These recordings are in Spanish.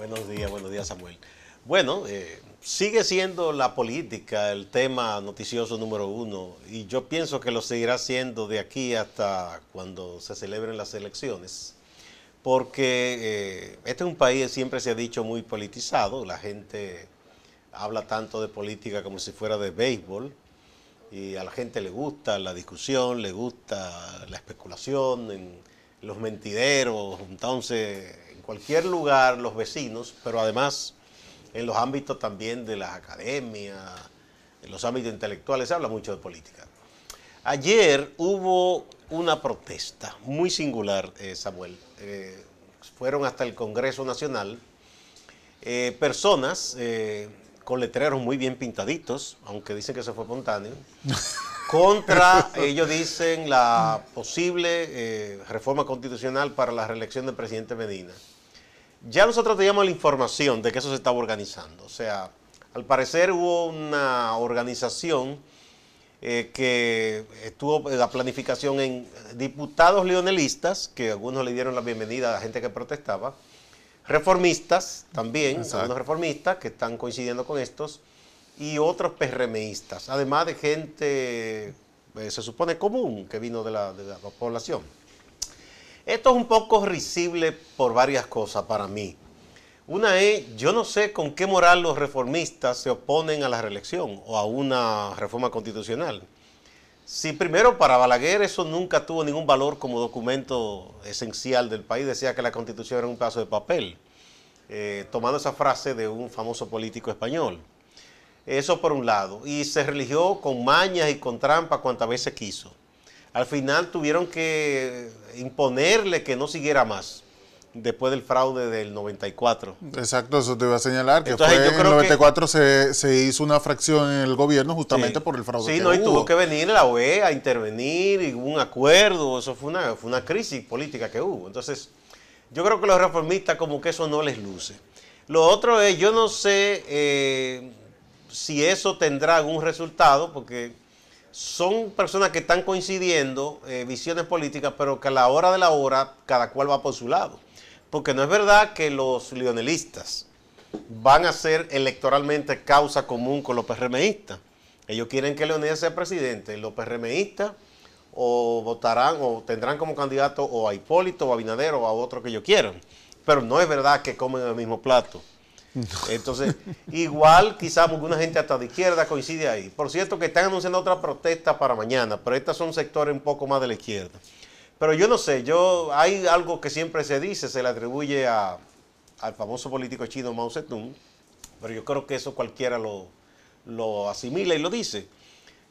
Buenos días Samuel. Bueno, sigue siendo la política el tema noticioso número uno y yo pienso que lo seguirá siendo de aquí hasta cuando se celebren las elecciones, porque este es un país, siempre se ha dicho, muy politizado. La gente habla tanto de política como si fuera de béisbol y a la gente le gusta la discusión, le gusta la especulación, en los mentideros. Entonces, en cualquier lugar los vecinos, pero además en los ámbitos también de las academias, en los ámbitos intelectuales, se habla mucho de política. Ayer hubo una protesta muy singular, Samuel. Fueron hasta el Congreso Nacional personas con letreros muy bien pintaditos, aunque dicen que se fue espontáneo, contra, ellos dicen, la posible reforma constitucional para la reelección del presidente Medina. Ya nosotros teníamos la información de que eso se estaba organizando. O sea, al parecer hubo una organización que estuvo la planificación en diputados leonelistas, que algunos le dieron la bienvenida a la gente que protestaba, reformistas también, algunos reformistas que están coincidiendo con estos, y otros PRMistas, además de gente, se supone, común, que vino de la población. Esto es un poco risible por varias cosas para mí. Una es, yo no sé con qué moral los reformistas se oponen a la reelección o a una reforma constitucional. Si primero para Balaguer eso nunca tuvo ningún valor como documento esencial del país, decía que la Constitución era un pedazo de papel, tomando esa frase de un famoso político español. Eso por un lado. Y se religió con mañas y con trampa cuantas veces quiso. Al final tuvieron que imponerle que no siguiera más, después del fraude del 94. Exacto, eso te iba a señalar, que entonces, fue en el 94 se hizo una fracción en el gobierno justamente por el fraude que hubo. Y tuvo que venir la OEA a intervenir, y hubo un acuerdo, eso fue una crisis política que hubo. Entonces, yo creo que los reformistas como que eso no les luce. Lo otro es, yo no sé si eso tendrá algún resultado, porque son personas que están coincidiendo visiones políticas, pero que a la hora de la hora cada cual va por su lado. Porque no es verdad que los leonelistas van a ser electoralmente causa común con los PRMistas. Ellos quieren que Leonel sea presidente. Los PRMistas o votarán o tendrán como candidato o a Hipólito o a Abinader o a otro que ellos quieran. Pero no es verdad que comen el mismo plato. Entonces, igual quizás alguna gente hasta de izquierda coincide ahí. Por cierto que están anunciando otra protesta para mañana, pero estas son sectores un poco más de la izquierda. Pero yo no sé, hay algo que siempre se dice, se le atribuye al famoso político chino Mao Zedong, pero yo creo que eso cualquiera lo asimila y lo dice,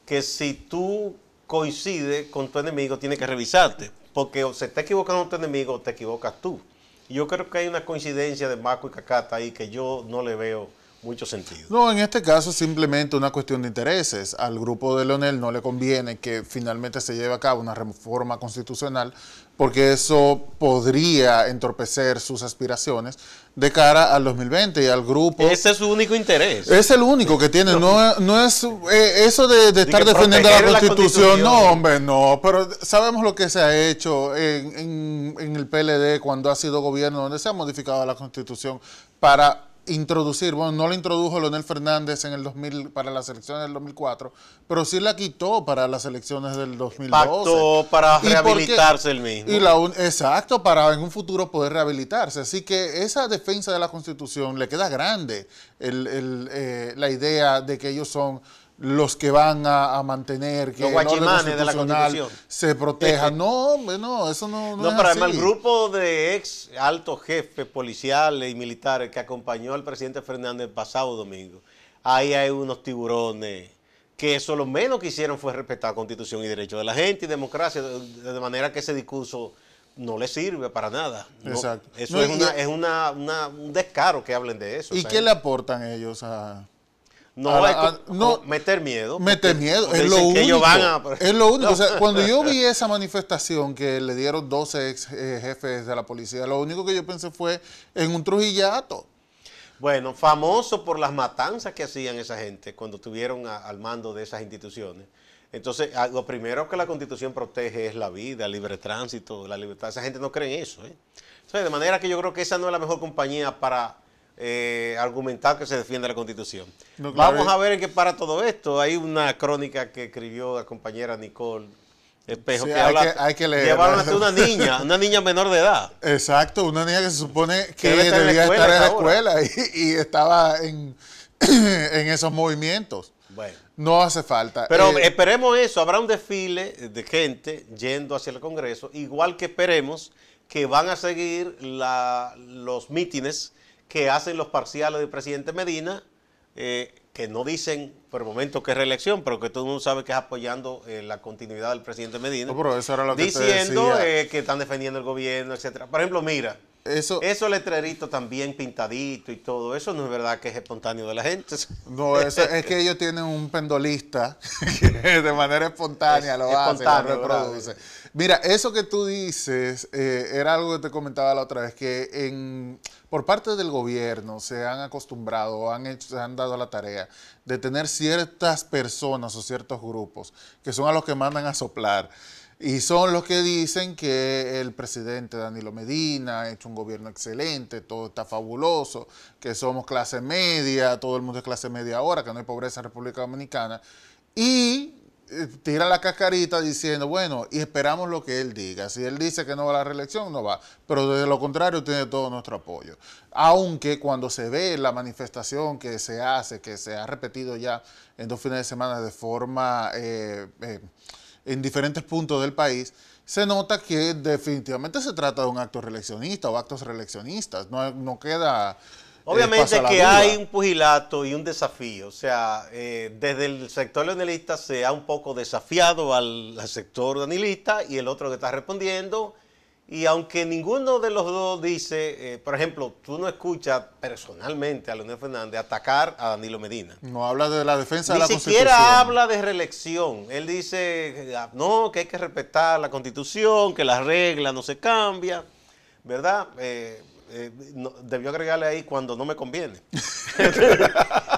que si tú coincides con tu enemigo tienes que revisarte, porque o se está equivocando tu enemigo o te equivocas tú. Yo creo que hay una coincidencia de Maco y Cacata ahí que yo no le veo mucho sentido. No, en este caso es simplemente una cuestión de intereses. Al grupo de Leonel no le conviene que finalmente se lleve a cabo una reforma constitucional porque eso podría entorpecer sus aspiraciones de cara al 2020 y al grupo. Ese es su único interés. Es el único que tiene, no es eso de estar defendiendo la Constitución. No, hombre, no, pero sabemos lo que se ha hecho en el PLD cuando ha sido gobierno, donde se ha modificado la Constitución para introducir, bueno, no la introdujo Leonel Fernández en el 2000 para las elecciones del 2004, pero sí la quitó para las elecciones del 2012. Pactó para rehabilitarse el mismo. Exacto, para en un futuro poder rehabilitarse. Así que esa defensa de la Constitución le queda grande la idea de que ellos son los que van a mantener que los guachimanes de la Constitución se proteja. No, hombre, no, eso no es pero así. además el grupo de ex altos jefes policiales y militares que acompañó al presidente Fernández el pasado domingo, ahí hay unos tiburones que eso lo menos que hicieron fue respetar la Constitución y derechos de la gente y democracia, de manera que ese discurso no le sirve para nada. Exacto. Eso es un descaro que hablen de eso. ¿Y qué le aportan ellos a...? Meter miedo. Meter miedo, es lo único. Es lo único. O sea, cuando yo vi esa manifestación que le dieron 12 ex jefes de la policía, lo único que yo pensé fue en un trujillato. Bueno, famoso por las matanzas que hacían esa gente cuando estuvieron al mando de esas instituciones. Entonces, lo primero que la Constitución protege es la vida, el libre tránsito, la libertad. Esa gente no cree en eso. O sea, de manera que yo creo que esa no es la mejor compañía para argumentar que se defiende la Constitución. No, claro. Vamos a ver en qué para todo esto. Hay una crónica que escribió la compañera Nicole Espejo, Sí, que habla, hay que leer. llevaron hasta una niña menor de edad. Exacto, una niña que se supone que debe estar en la debía escuela estar en la a esa hora. escuela y estaba en esos movimientos. Bueno. No hace falta. Pero esperemos eso, habrá un desfile de gente yendo hacia el Congreso, igual que esperemos que van a seguir los mítines que hacen los parciales del presidente Medina, que no dicen por el momento que es reelección, pero que todo el mundo sabe que es apoyando la continuidad del presidente Medina. No, pero eso era lo que diciendo te decía. Que están defendiendo el gobierno, etcétera. Por ejemplo, mira, esos letreritos también pintaditos y todo, eso no es verdad que es espontáneo de la gente. No, eso es que ellos tienen un pendolista que de manera espontánea lo hace, lo reproduce. ¿Verdad? Mira, eso que tú dices era algo que te comentaba la otra vez, que por parte del gobierno se han acostumbrado, se han dado la tarea de tener ciertas personas o ciertos grupos que son a los que mandan a soplar. Y son los que dicen que el presidente Danilo Medina ha hecho un gobierno excelente, todo está fabuloso, que somos clase media, todo el mundo es clase media ahora, que no hay pobreza en República Dominicana. Y tira la cascarita diciendo, bueno, y esperamos lo que él diga. Si él dice que no va a la reelección, no va. Pero de lo contrario, tiene todo nuestro apoyo. Aunque cuando se ve la manifestación que se hace, que se ha repetido ya en 2 fines de semana de forma... en diferentes puntos del país, se nota que definitivamente se trata de un acto reeleccionista o actos reeleccionistas. No queda... Obviamente que hay un pugilato y un desafío. O sea, desde el sector leonelista se ha un poco desafiado al sector danilista y el otro que está respondiendo. Y aunque ninguno de los dos dice, por ejemplo, tú no escuchas personalmente a Leonel Fernández atacar a Danilo Medina. No habla de la defensa de la Constitución. Ni siquiera habla de reelección. Él dice, no, que hay que respetar la Constitución, que las reglas no se cambian, ¿verdad? Debió agregarle ahí cuando no me conviene.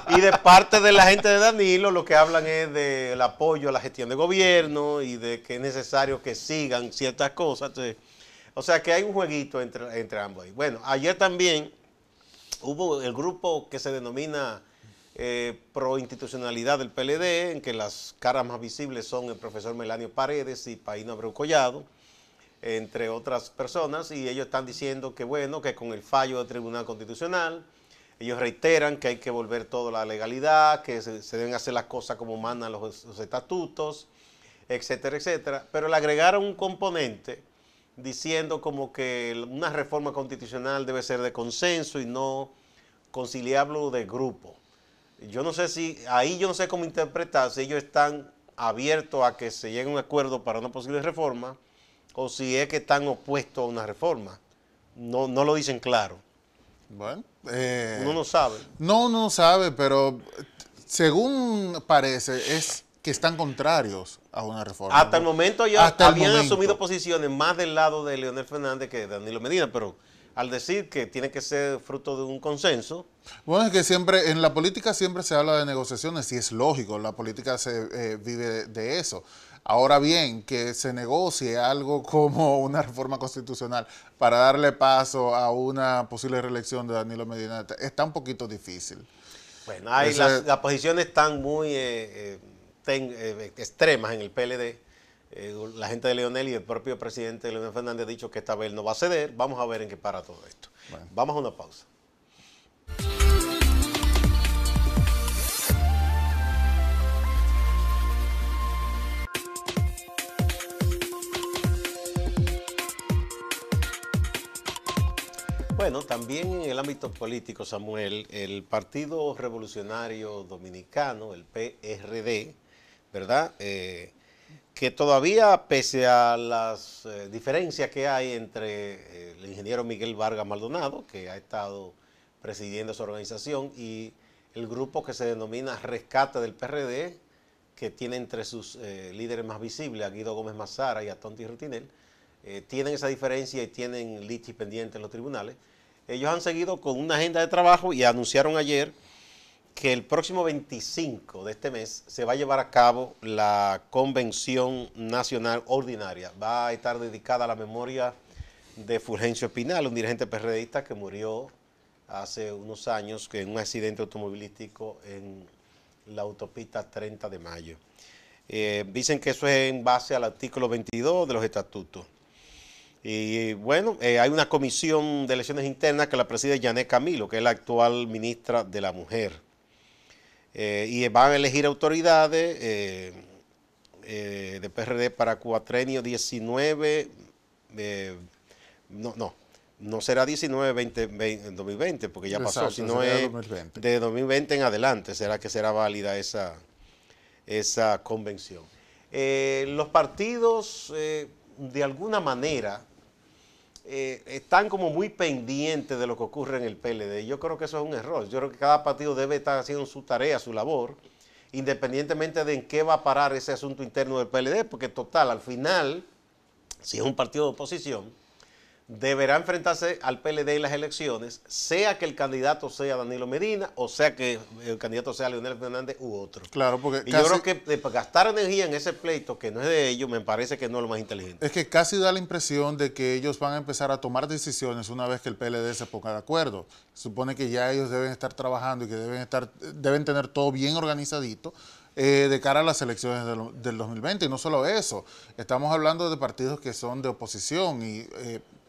Y de parte de la gente de Danilo lo que hablan es del apoyo a la gestión de gobierno y de que es necesario que sigan ciertas cosas. Entonces, o sea que hay un jueguito entre ambos. Bueno, ayer también hubo el grupo que se denomina Proinstitucionalidad del PLD, en que las caras más visibles son el profesor Melanio Paredes y Paíno Abreu Collado, entre otras personas, y ellos están diciendo que bueno, que con el fallo del Tribunal Constitucional, ellos reiteran que hay que volver todo a la legalidad, que se deben hacer las cosas como mandan los estatutos, etcétera, etcétera, pero le agregaron un componente diciendo como que una reforma constitucional debe ser de consenso y no conciliable de grupo. Yo no sé yo no sé cómo interpretar, si ellos están abiertos a que se llegue a un acuerdo para una posible reforma o si es que están opuestos a una reforma. No lo dicen claro. Bueno, uno no sabe. No, uno no sabe, pero según parece es que están contrarios a una reforma. Hasta el momento ya habían asumido posiciones más del lado de Leonel Fernández que de Danilo Medina, pero al decir que tiene que ser fruto de un consenso. Bueno, es que siempre, en la política siempre se habla de negociaciones y es lógico, la política se vive de eso. Ahora bien, que se negocie algo como una reforma constitucional para darle paso a una posible reelección de Danilo Medina está un poquito difícil. Bueno, las posiciones están muy extremas en el PLD. La gente de Leonel y el propio presidente Leonel Fernández ha dicho que esta vez no va a ceder. Vamos a ver en qué para todo esto. Bueno. Vamos a una pausa. Bueno, también en el ámbito político, Samuel, el Partido Revolucionario Dominicano, el PRD, ¿verdad? Que todavía, pese a las diferencias que hay entre el ingeniero Miguel Vargas Maldonado, que ha estado presidiendo esa organización, y el grupo que se denomina Rescate del PRD, que tiene entre sus líderes más visibles a Guido Gómez Mazara y a Tonti Rutinel, tienen esa diferencia y tienen litis pendientes en los tribunales. Ellos han seguido con una agenda de trabajo y anunciaron ayer que el próximo 25 de este mes se va a llevar a cabo la Convención Nacional Ordinaria. Va a estar dedicada a la memoria de Fulgencio Espinal, un dirigente PRDista que murió hace unos años que en un accidente automovilístico en la autopista 30 de Mayo. Dicen que eso es en base al artículo 22 de los estatutos. Y bueno, hay una comisión de elecciones internas que la preside Yanet Camilo, que es la actual ministra de la Mujer. Y van a elegir autoridades de PRD para cuatrenio 19, no será 19, 2020, porque ya pasó, sino es 2020. De 2020 en adelante será que será válida esa convención. Los partidos, de alguna manera, están como muy pendientes de lo que ocurre en el PLD. Yo creo que eso es un error. Yo creo que cada partido debe estar haciendo su tarea, su labor, independientemente de en qué va a parar ese asunto interno del PLD, porque total, al final, si es un partido de oposición, deberá enfrentarse al PLD en las elecciones, sea que el candidato sea Danilo Medina o sea que el candidato sea Leonel Fernández u otro. Claro, porque y yo creo que gastar energía en ese pleito que no es de ellos, me parece que no es lo más inteligente. Es que casi da la impresión de que ellos van a empezar a tomar decisiones una vez que el PLD se ponga de acuerdo. Se supone que ya ellos deben estar trabajando y que deben tener todo bien organizadito de cara a las elecciones del 2020. Y no solo eso, estamos hablando de partidos que son de oposición y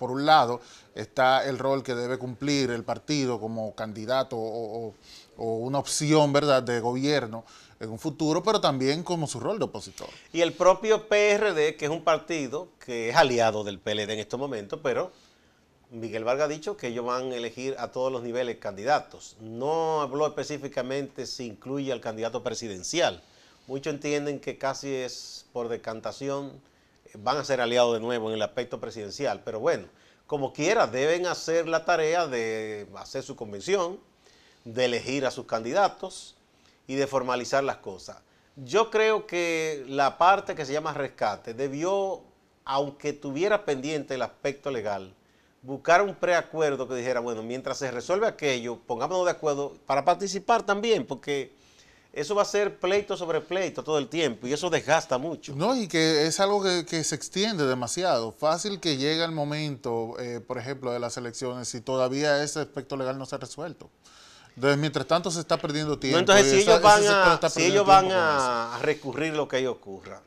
por un lado está el rol que debe cumplir el partido como candidato o una opción, ¿verdad?, de gobierno en un futuro, pero también como su rol de opositor. Y el propio PRD, que es un partido que es aliado del PLD en estos momentos, pero Miguel Vargas ha dicho que ellos van a elegir a todos los niveles candidatos. No habló específicamente si incluye al candidato presidencial. Muchos entienden que casi es por decantación, van a ser aliados de nuevo en el aspecto presidencial. Pero bueno, como quiera, deben hacer la tarea de hacer su convención, de elegir a sus candidatos y de formalizar las cosas. Yo creo que la parte que se llama rescate debió, aunque tuviera pendiente el aspecto legal, buscar un preacuerdo que dijera, bueno, mientras se resuelve aquello, pongámonos de acuerdo para participar también, porque eso va a ser pleito sobre pleito todo el tiempo y eso desgasta mucho. No, y que es algo que se extiende demasiado. Fácil que llega el momento, por ejemplo, de las elecciones y todavía ese aspecto legal no se ha resuelto. Entonces, mientras tanto se está perdiendo tiempo. No, entonces, si ellos van a recurrir lo que ahí ocurra,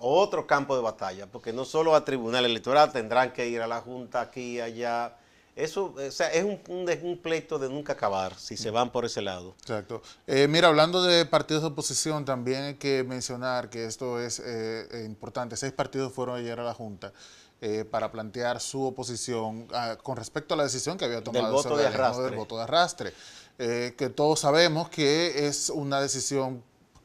otro campo de batalla, porque no solo a tribunal electoral, tendrán que ir a la Junta aquí y allá. Eso, o sea, es un pleito de nunca acabar, si se van por ese lado. Exacto. Mira, hablando de partidos de oposición, también hay que mencionar que esto es importante. 6 partidos fueron ayer a la Junta para plantear su oposición con respecto a la decisión que había tomado del voto de arrastre. Del voto de arrastre. Que todos sabemos que es una decisión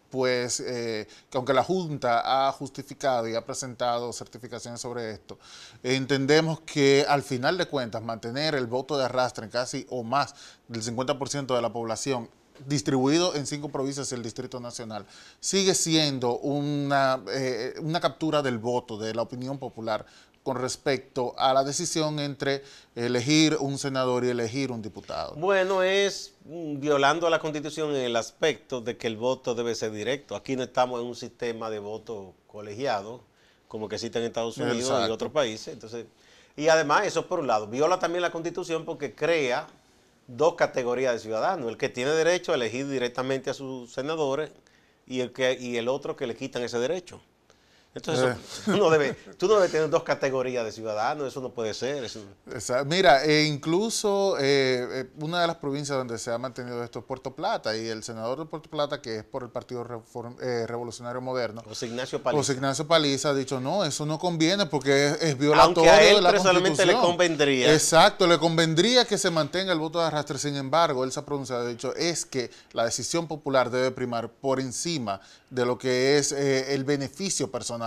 pues que aunque la Junta ha justificado y ha presentado certificaciones sobre esto, entendemos que al final de cuentas mantener el voto de arrastre en casi o más del 50% de la población distribuido en 5 provincias y el Distrito Nacional, sigue siendo una captura del voto, de la opinión popular con respecto a la decisión entre elegir un senador y elegir un diputado. Bueno, es violando a la Constitución en el aspecto de que el voto debe ser directo. Aquí no estamos en un sistema de voto colegiado, como que existe en Estados Unidos. Exacto. Y otros países. Entonces, y además, eso por un lado, viola también la Constitución porque crea 2 categorías de ciudadanos. El que tiene derecho a elegir directamente a sus senadores y el otro que le quitan ese derecho. Entonces, tú no debes tener 2 categorías de ciudadanos, eso no puede ser. Eso... Mira, incluso una de las provincias donde se ha mantenido esto es Puerto Plata, y el senador de Puerto Plata, que es por el Partido Revolucionario Moderno, José Ignacio Paliza, ha dicho, no, eso no conviene porque es violatorio a él de la personalmente Constitución. Le convendría. Exacto, le convendría que se mantenga el voto de arrastre. Sin embargo, él se ha pronunciado, ha dicho, es que la decisión popular debe primar por encima de lo que es el beneficio personal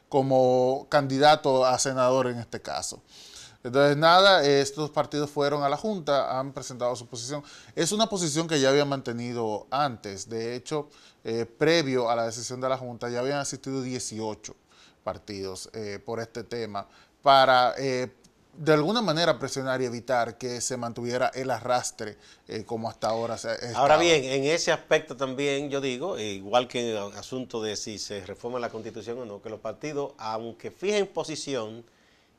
como candidato a senador en este caso. Entonces, nada, estos partidos fueron a la Junta, han presentado su posición. Es una posición que ya habían mantenido antes. De hecho, previo a la decisión de la Junta, ya habían asistido 18 partidos por este tema para, de alguna manera, presionar y evitar que se mantuviera el arrastre como hasta ahora se estaba. Ahora bien, en ese aspecto también yo digo, igual que en el asunto de si se reforma la Constitución o no, que los partidos, aunque fijen posición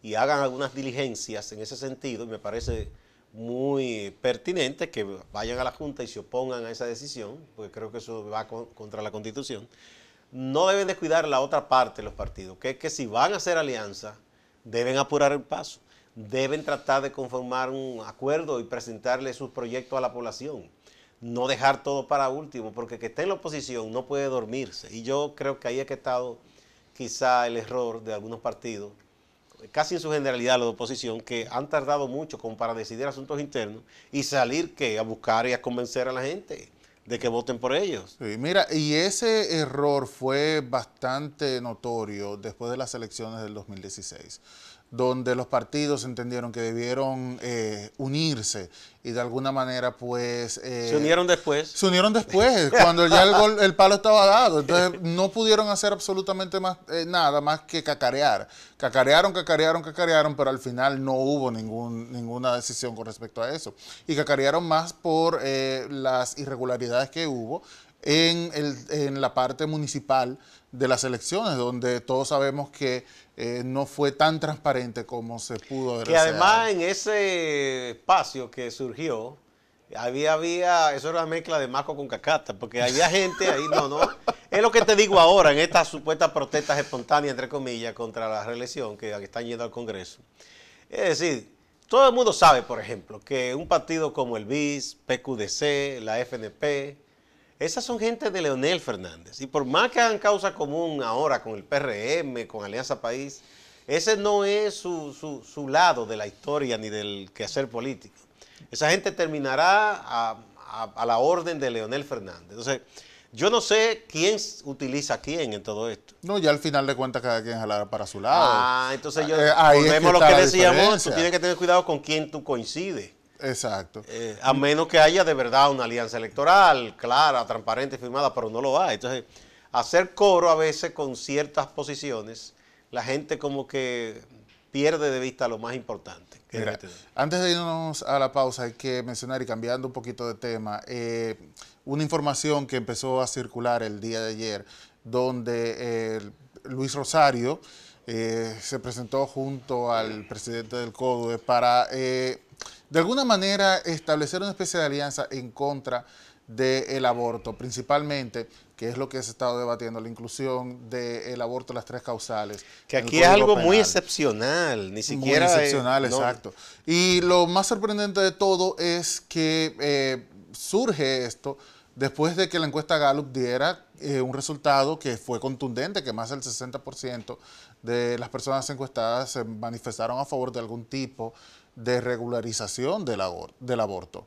y hagan algunas diligencias en ese sentido, y me parece muy pertinente que vayan a la Junta y se opongan a esa decisión, porque creo que eso va contra la Constitución. No deben descuidar la otra parte de los partidos, que es que si van a hacer alianza, deben apurar el paso, deben tratar de conformar un acuerdo y presentarle sus proyectos a la población. No dejar todo para último, porque el que esté en la oposición no puede dormirse. Y yo creo que ahí es que ha estado quizá el error de algunos partidos, casi en su generalidad los de oposición, que han tardado mucho como para decidir asuntos internos y salir a buscar y a convencer a la gente de que voten por ellos. Sí, mira, y ese error fue bastante notorio después de las elecciones del 2016, donde los partidos entendieron que debieron unirse y de alguna manera pues... ¿Se unieron después? Se unieron después, cuando ya el palo estaba dado. Entonces no pudieron hacer absolutamente nada más que cacarear. Cacarearon, pero al final no hubo ninguna decisión con respecto a eso. Y cacarearon más por las irregularidades que hubo en la parte municipal de las elecciones, donde todos sabemos que no fue tan transparente como se pudo haber deseado. Que además en ese espacio que surgió, eso era una mezcla de maco con cacata, porque había gente ahí, es lo que te digo ahora, en estas supuestas protestas espontáneas, entre comillas, contra la reelección que están yendo al Congreso. Es decir, todo el mundo sabe, por ejemplo, que un partido como el BIS, PQDC, la FNP, esas son gente de Leonel Fernández. Y por más que hagan causa común ahora con el PRM, con Alianza País, ese no es su lado de la historia ni del quehacer político. Esa gente terminará a la orden de Leonel Fernández. Entonces, yo no sé quién utiliza a quién en todo esto. No, ya al final de cuentas cada quien jalará para su lado. Entonces volvemos a lo que decíamos, tú tienes que tener cuidado con quién tú coincides. Exacto. A menos que haya de verdad una alianza electoral clara, transparente, firmada, pero no lo hay. Entonces, hacer coro a veces con ciertas posiciones, la gente como que pierde de vista lo más importante. Mira, antes de irnos a la pausa, hay que mencionar, y cambiando un poquito de tema, una información que empezó a circular el día de ayer, donde Luis Rosario se presentó junto al presidente del CODUE para... de alguna manera establecer una especie de alianza en contra del aborto, principalmente, que es lo que se ha estado debatiendo, la inclusión del aborto, las 3 causales. Que aquí es algo penal muy excepcional, ni siquiera... Muy excepcional, exacto. Y lo más sorprendente de todo es que surge esto después de que la encuesta Gallup diera un resultado que fue contundente, que más del 60% de las personas encuestadas se manifestaron a favor de algún tipo de regularización del aborto,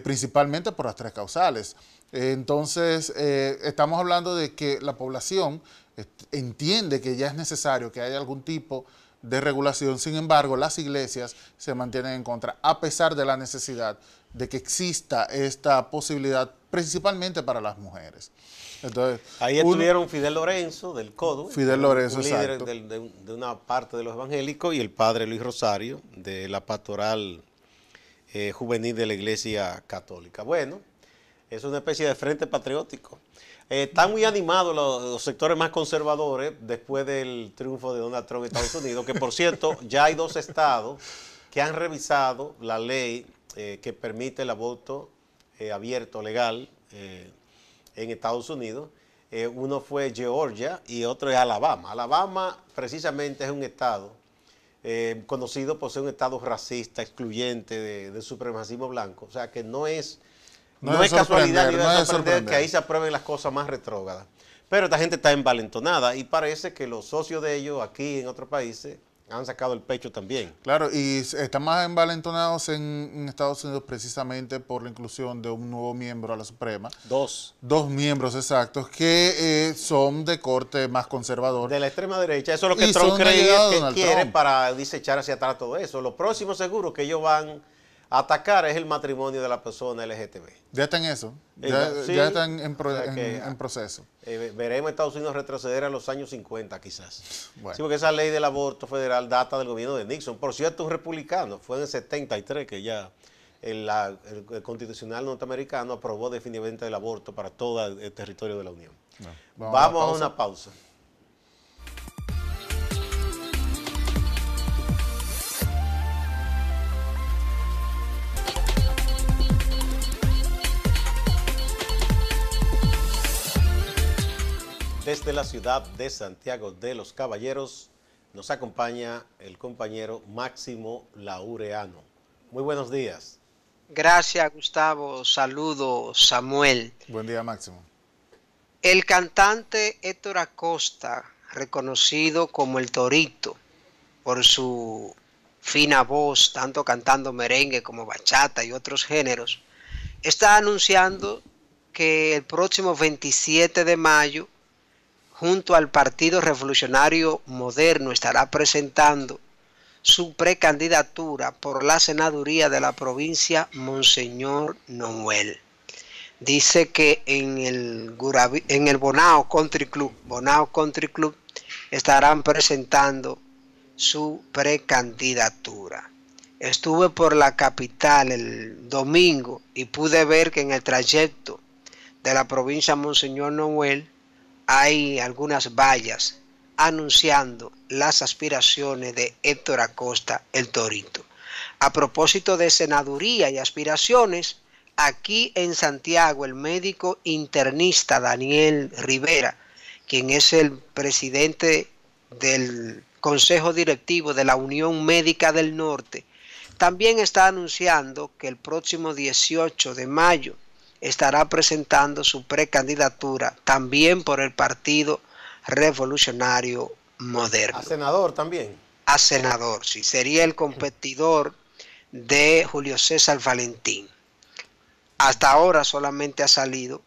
principalmente por las 3 causales. Entonces, estamos hablando de que la población entiende que ya es necesario que haya algún tipo de regulación. Sin embargo, las iglesias se mantienen en contra, a pesar de la necesidad de que exista esta posibilidad, principalmente para las mujeres. Entonces, ahí estuvieron Fidel Lorenzo del CODUE, Fidel Lorenzo, un líder de una parte de los evangélicos, y el padre Luis Rosario de la pastoral juvenil de la Iglesia Católica. Bueno, es una especie de frente patriótico. Están muy animados los sectores más conservadores después del triunfo de Donald Trump en Estados Unidos, que por cierto ya hay 2 estados que han revisado la ley que permite el aborto abierto, legal, en Estados Unidos. Uno fue Georgia y otro es Alabama. Alabama precisamente es un estado conocido por ser un estado racista, excluyente, de supremacismo blanco. O sea que no es casualidad ni de sorprender que ahí se aprueben las cosas más retrógradas. Pero esta gente está envalentonada y parece que los socios de ellos aquí en otros países han sacado el pecho también. Claro, y están más envalentonados en Estados Unidos precisamente por la inclusión de un nuevo miembro a la Suprema. 2 miembros exactos que son de corte más conservador. De la extrema derecha. Eso es lo que Trump creía que quiere para echar hacia atrás todo eso. Lo próximo seguro que ellos van a atacar es el matrimonio de la persona LGTB. Ya está en eso. Ya están en proceso. Veremos a Estados Unidos retroceder a los años 50 quizás. Bueno. Sí, porque esa ley del aborto federal data del gobierno de Nixon. Por cierto, un republicano. Fue en el 73 que ya el constitucional norteamericano aprobó definitivamente el aborto para todo el territorio de la Unión. No, vamos a una pausa. Desde la ciudad de Santiago de los Caballeros nos acompaña el compañero Máximo Laureano. Muy buenos días. Gracias, Gustavo. Saludos, Samuel. Buen día, Máximo. El cantante Héctor Acosta, reconocido como el Torito por su fina voz, tanto cantando merengue como bachata y otros géneros, está anunciando que el próximo 27 de mayo, junto al Partido Revolucionario Moderno, estará presentando su precandidatura por la senaduría de la provincia Monseñor Noel. Dice que en el Bonao Country Club estarán presentando su precandidatura. Estuve por la capital el domingo y pude ver que en el trayecto de la provincia Monseñor Noel hay algunas vallas anunciando las aspiraciones de Héctor Acosta, el Torito. A propósito de senaduría y aspiraciones, aquí en Santiago el médico internista Daniel Rivera, quien es el presidente del Consejo Directivo de la Unión Médica del Norte, también está anunciando que el próximo 18 de mayo estará presentando su precandidatura también por el Partido Revolucionario Moderno. ¿A senador también? A senador, sí. Sería el competidor de Julio César Valentín. Hasta ahora solamente ha salido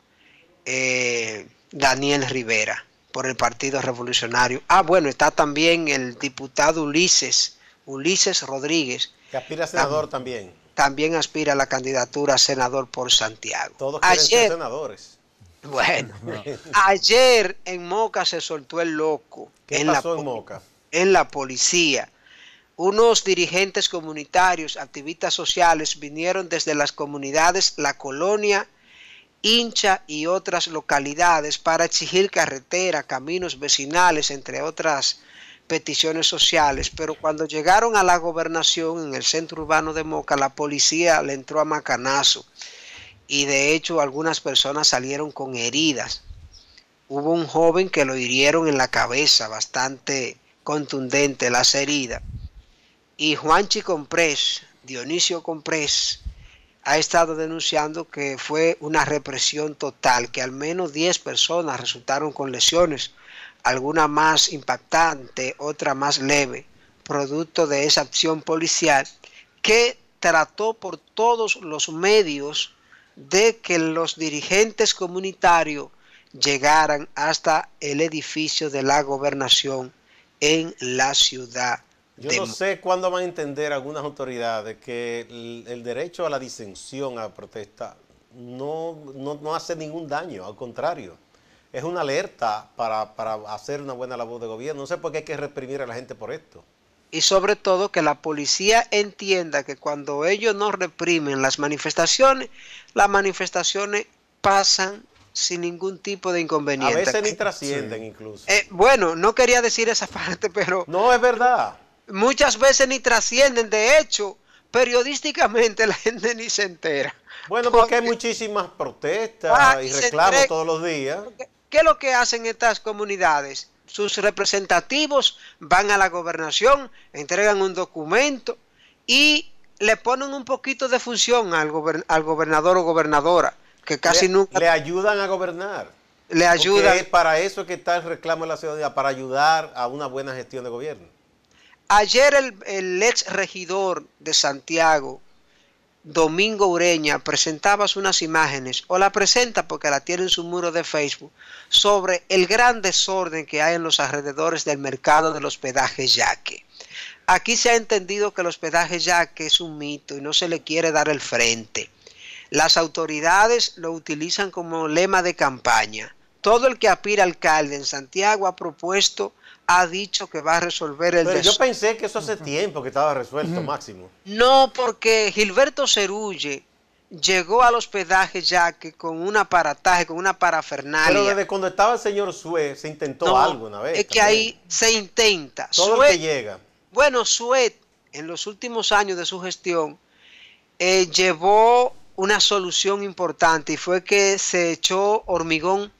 Daniel Rivera por el Partido Revolucionario. Bueno, está también el diputado Ulises Rodríguez. Que aspira a senador también. También aspira a la candidatura a senador por Santiago. Todos quieren ser senadores. Bueno, ayer en Moca se soltó el loco. ¿Qué pasó en Moca? En la policía. Unos dirigentes comunitarios, activistas sociales, vinieron desde las comunidades La Colonia, Hincha y otras localidades para exigir carretera, caminos vecinales, entre otras peticiones sociales, pero cuando llegaron a la gobernación en el centro urbano de Moca, la policía le entró a macanazo y de hecho algunas personas salieron con heridas. Hubo un joven que lo hirieron en la cabeza, bastante contundente las heridas, y Juanchi Comprés, Dionisio Comprés, ha estado denunciando que fue una represión total, que al menos 10 personas resultaron con lesiones, alguna más impactante, otra más leve, producto de esa acción policial que trató por todos los medios de que los dirigentes comunitarios llegaran hasta el edificio de la gobernación en la ciudad. Yo no sé cuándo van a entender algunas autoridades que el derecho a la disensión, a la protesta, no hace ningún daño, al contrario. Es una alerta para hacer una buena labor de gobierno. No sé por qué hay que reprimir a la gente por esto. Y sobre todo que la policía entienda que cuando ellos no reprimen las manifestaciones pasan sin ningún tipo de inconveniente. A veces ni trascienden incluso. Bueno, no quería decir esa parte, pero... No, es verdad. Muchas veces ni trascienden. De hecho, periodísticamente la gente ni se entera. Bueno, porque hay muchísimas protestas y reclamos todos los días. ¿Qué es lo que hacen estas comunidades? Sus representativos van a la gobernación, entregan un documento y le ponen un poquito de función al gobernador o gobernadora, que casi nunca... Le ayudan a gobernar. Le ayudan. Porque es para eso que está el reclamo de la ciudadanía, para ayudar a una buena gestión de gobierno. Ayer el ex regidor de Santiago, Domingo Ureña, presentaba unas imágenes, o la presenta porque la tiene en su muro de Facebook, sobre el gran desorden que hay en los alrededores del mercado del hospedaje Yaque. Aquí se ha entendido que el hospedaje Yaque es un mito y no se le quiere dar el frente. Las autoridades lo utilizan como lema de campaña. Todo el que aspira a alcalde en Santiago ha dicho que va a resolver el desorden. Pero yo pensé que eso hace tiempo que estaba resuelto, Máximo. No, porque Gilberto Cerulle llegó al hospedaje Yaque con un aparataje, con una parafernalia. Pero desde cuando estaba el señor Suet se intentó algo una vez. Es que ahí se intenta. Todo el que llega. Bueno, Suet en los últimos años de su gestión llevó una solución importante y fue que se echó hormigón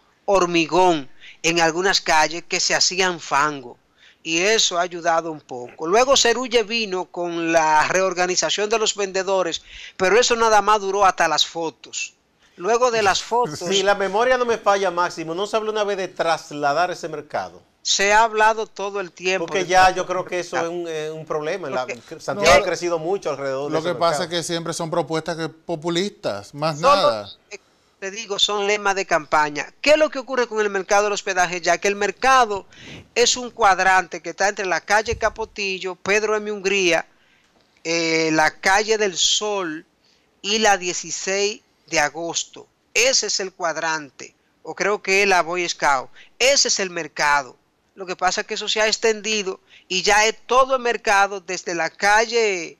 en algunas calles que se hacían fango. Y eso ha ayudado un poco. Luego Cerulle vino con la reorganización de los vendedores, pero eso nada más duró hasta las fotos. Luego de las fotos... Si la memoria no me falla, Máximo, ¿no se habló una vez de trasladar ese mercado? Se ha hablado todo el tiempo. Porque ya yo creo que eso es un problema. Santiago ha crecido mucho alrededor de ese mercado. Lo que pasa es que siempre son propuestas populistas, más nada. Te digo, son lemas de campaña. ¿Qué es lo que ocurre con el mercado del hospedaje? Ya que el mercado es un cuadrante que está entre la calle Capotillo, Pedro M. Hungría, la calle del Sol y la 16 de agosto. Ese es el cuadrante, o creo que es la Boy Scout. Ese es el mercado. Lo que pasa es que eso se ha extendido y ya es todo el mercado desde la calle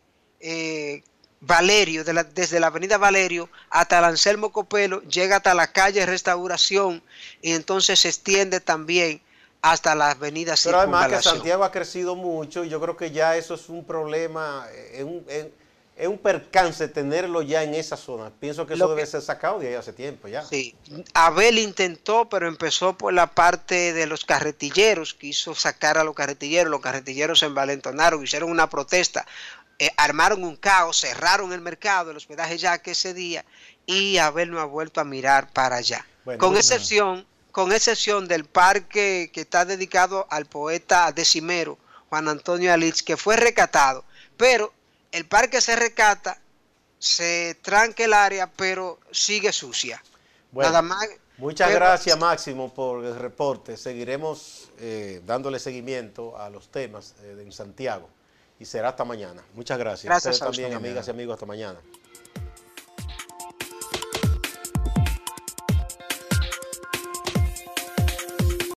Valerio, desde la avenida Valerio hasta el Anselmo Copelo, llega hasta la calle Restauración y entonces se extiende también hasta la avenida Circunvalación. Pero además que Santiago ha crecido mucho y yo creo que ya eso es un problema, es un percance tenerlo ya en esa zona. Pienso que eso debe ser sacado de ahí hace tiempo ya. Sí, Abel intentó, pero empezó por la parte de los carretilleros, quiso sacar a los carretilleros se envalentonaron, hicieron una protesta. Armaron un caos, cerraron el mercado, el hospedaje ya que ese día, y Abel no ha vuelto a mirar para allá. Bueno, con excepción del parque que está dedicado al poeta decimero, Juan Antonio Alitz, que fue rescatado. Pero el parque se rescata, se tranca el área, pero sigue sucia. Bueno, nada más. Muchas gracias, Máximo, por el reporte. Seguiremos dándole seguimiento a los temas en Santiago. Y será hasta mañana. Muchas gracias. Gracias a ustedes también, amigas y amigos. Hasta mañana.